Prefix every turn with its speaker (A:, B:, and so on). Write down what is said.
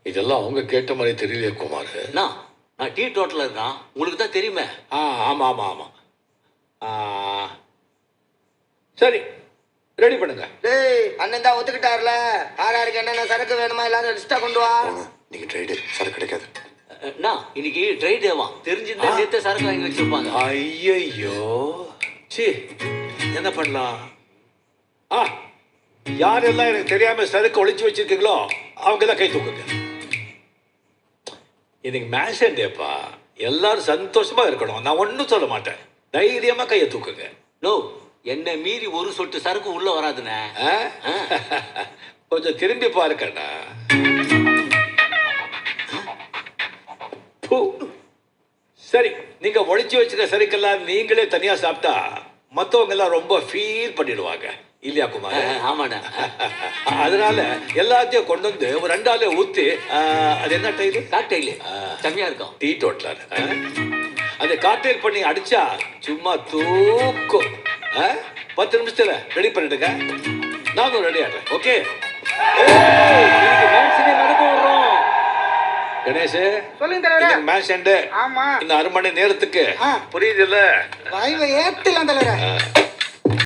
A: இதெல்லாம் அவங்க கேட்ட மாதிரி தெரியலையே குமார்.
B: நான் டீ டோட்டலில் இருக்கான், உங்களுக்கு தான் தெரியுமே.
A: ஆமாம் ஆமாம் ஆமாம். சரி, ரெடி பண்ணுங்க.
C: டேய், அண்ணன் தான் ஒத்துக்கிட்டாருல. யாருக்கு என்னென்ன சரக்கு வேணுமா எல்லாரும் லிஸ்டா கொண்டு வா.
D: நீங்க ட்ரைடு சரக்கு கிடைக்காது.
B: நான் இன்னைக்கு ட்ரை டேவா, தெரிஞ்சிருந்தா நேற்று சரக்கு வாங்கி வச்சிருப்பாங்க.
A: ஐயையோ, சி, என்ன பண்ணலாம்? யாரெல்லாம் எனக்கு தெரியாம சரக்கு ஒளிச்சு வச்சிருக்கீங்களோ அவங்க தான் கை தூக்குங்க. இன்னைக்கு மேஷன் டேப்பா, எல்லாரும் சந்தோஷமா இருக்கணும். நான் ஒன்றும் சொல்ல மாட்டேன். தைரியமா கையை தூக்குங்க.
B: நோ, என்னை மீறி ஒரு சொட்டு சரக்கு உள்ள வராதுண்ணே.
A: கொஞ்சம் திரும்பி பாருக்கண்ணா. சரி, நீங்க ஒளிச்சு வச்சுக்க சரக்கெல்லாம் நீங்களே தனியா சாப்பிட்டா மற்றவங்க எல்லாம் ரொம்ப ஃபீல் பண்ணிடுவாங்க இல்லையா குமார்?
B: ஆமாண்ணா.
A: அதனால எல்லாத்தையும் கொண்டு வந்து ஒரு 2 ஆளே ஊத்தி, அது என்ன டைலு?
B: காக்டெயிலு செம்மையா இருக்கும்.
A: டீ டோட்டலர் அதை காக்டெயில் பண்ணி அடிச்சா சும்மா தூக்கும். 10 நிமிஷத்துல ரெடி பண்ணிடுங்க. நானும் ரெடி ஆடுறேன். ஓகே, கணேஷ்
C: சொல்லுங்க தலைவரே.
A: மேட்ச்
C: ஆமா,
A: இன்னும் 1/2 மணி நேரத்துக்கு. புரியுது இல்ல?
C: வாய்வை ஏத்தலாம் தலைவரே.